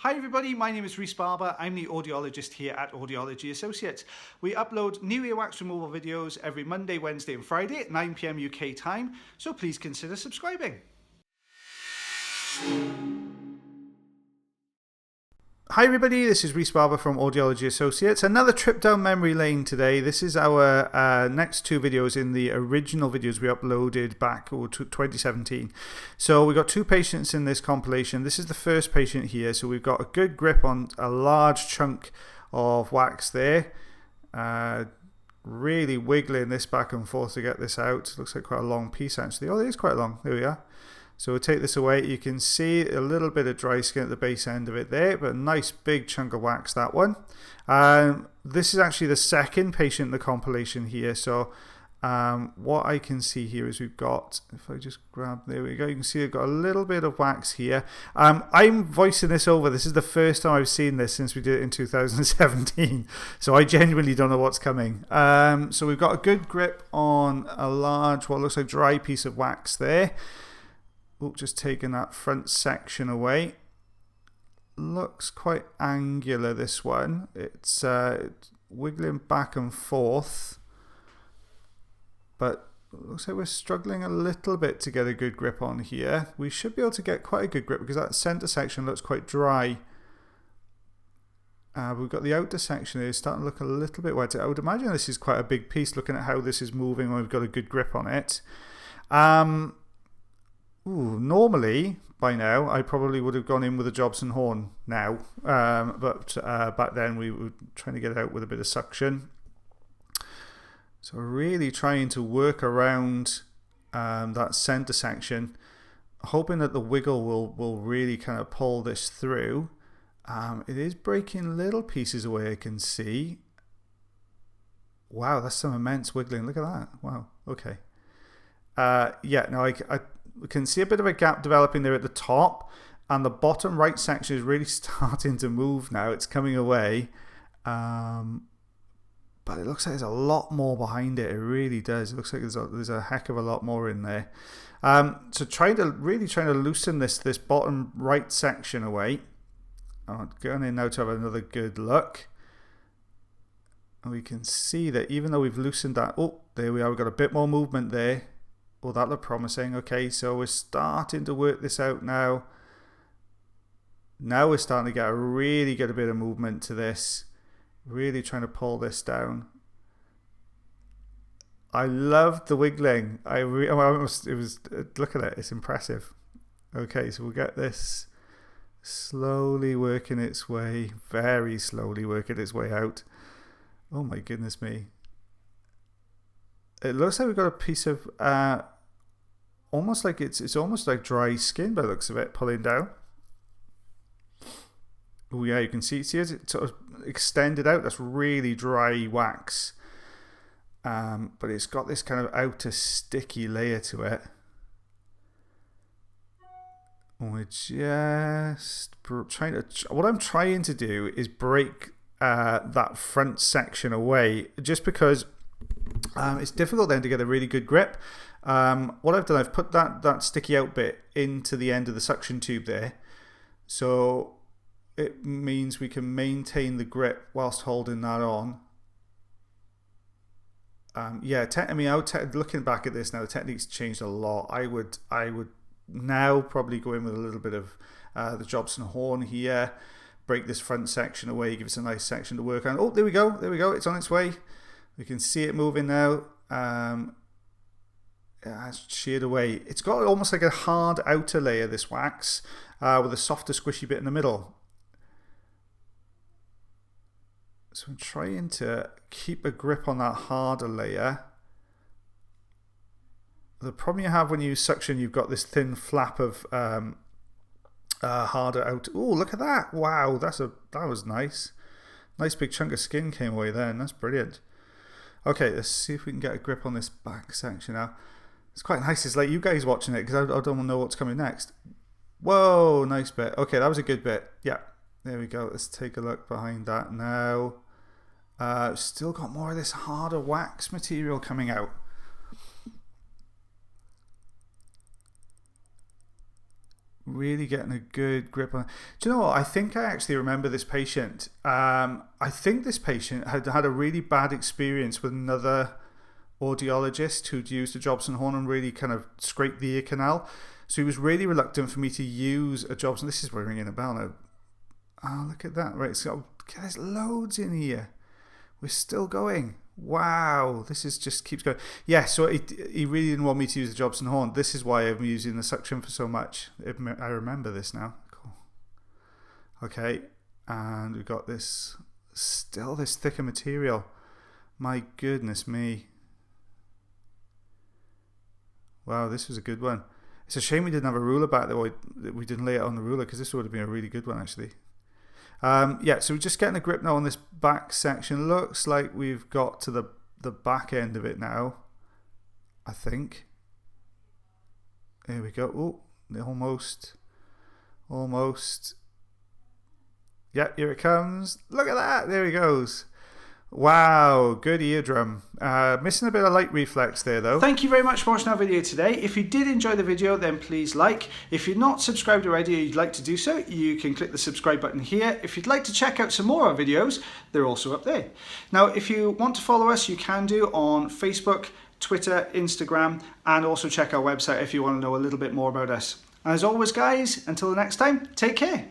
Hi everybody, my name is Rhys Barber. I'm the audiologist here at Audiology Associates. We upload new earwax removal videos every Monday, Wednesday and Friday at 9 PM UK time, so please consider subscribing. Hi everybody, this is Rhys Barber from Audiology Associates. Another trip down memory lane today. This is our next two videos in the original videos we uploaded back to 2017. So we've got two patients in this compilation. This is the first patient here, so we've got a good grip on a large chunk of wax there. Really wiggling this back and forth to get this out. Looks like quite a long piece actually. Oh, it is quite long. There we are. So we'll take this away. You can see a little bit of dry skin at the base end of it there, but a nice big chunk of wax, that one. This is actually the second patient in the compilation here. So what I can see here is we've got, if I just grab, there we go, you can see I've got a little bit of wax here. I'm voicing this over. This is the first time I've seen this since we did it in 2017. So I genuinely don't know what's coming. So we've got a good grip on a large, what looks like dry piece of wax there. Just taking that front section away. Looks quite angular, this one. It's wiggling back and forth, but looks like we're struggling a little bit to get a good grip on here. We should be able to get quite a good grip because that center section looks quite dry. We've got the outer section here starting to look a little bit wet. I would imagine this is quite a big piece looking at how this is moving when we've got a good grip on it. Normally, by now, I probably would have gone in with a Jobson horn now, but back then we were trying to get it out with a bit of suction. So really trying to work around that center section, hoping that the wiggle will really kind of pull this through. It is breaking little pieces away, I can see. Wow, that's some immense wiggling. Look at that. Wow, okay. Yeah, no, we can see a bit of a gap developing there at the top, and the bottom right section is really starting to move now. It's coming away, but it looks like there's a lot more behind it. It really does. It looks like there's a heck of a lot more in there. So really trying to loosen this bottom right section away. I'm going in now to have another good look. And we can see that even though we've loosened that, oh, there we are. We've got a bit more movement there. Well, that looked promising. Okay, so we're starting to work this out now. Now we're starting to get a bit of movement to this. Really trying to pull this down. I loved the wiggling. Look at it. It's impressive. Okay, so we'll get this slowly working its way, very slowly working its way out. Oh my goodness me. It looks like we've got a piece of almost like it's almost like dry skin by the looks of it, pulling down. Oh yeah, you can see as it sort of extended out. That's really dry wax, but it's got this kind of outer sticky layer to it. We're just trying to. What I'm trying to do is break that front section away, just because it's difficult then to get a really good grip. What I've done, I've put that sticky out bit into the end of the suction tube there, so it means we can maintain the grip whilst holding that on. Yeah, looking back at this now, the technique's changed a lot. I would now probably go in with a little bit of the Jobson horn here, break this front section away, give us a nice section to work on. Oh, there we go, it's on its way. We can see it moving now. It's sheared away. It's got almost like a hard outer layer, this wax, with a softer squishy bit in the middle. So I'm trying to keep a grip on that harder layer. The problem you have when you suction, you've got this thin flap of harder out. Oh, look at that! Wow, that was nice. Nice big chunk of skin came away then. That's brilliant. Okay, let's see if we can get a grip on this back section now. It's quite nice. It's like you guys watching it because I don't know what's coming next. Whoa, nice bit. Okay, that was a good bit. Yeah, there we go. Let's take a look behind that now. Still got more of this harder wax material coming out. Really getting a good grip on. Do you know what? I think I actually remember this patient. I think this patient had had a really bad experience with another audiologist who'd used a Jobson horn and really kind of scraped the ear canal. So he was really reluctant for me to use a Jobson. This is where ringing a bell now. Oh, look at that. Right, so there's loads in here. We're still going. Wow, this is just keeps going. Yeah, so he really didn't want me to use the Jobson horn. This is why I'm using the suction for so much. I remember this now. Cool. Okay, and we've got this, still this thicker material. My goodness me. Wow, this was a good one. It's a shame we didn't have a ruler back there. We didn't lay it on the ruler, because this would have been a really good one actually. Yeah, so we're just getting a grip now on this back section. Looks like we've got to the back end of it now, I think. There we go. Oh, almost. Yeah, here it comes. Look at that. There he goes. Wow, good eardrum. Missing a bit of light reflex there though. Thank you very much for watching our video today. If you did enjoy the video, then please like. If you're not subscribed already or you'd like to do so, you can click the subscribe button here. If you'd like to check out some more of our videos, they're also up there. Now, if you want to follow us, you can do on Facebook, Twitter, Instagram, and also check our website if you want to know a little bit more about us. As always, guys, until the next time, take care.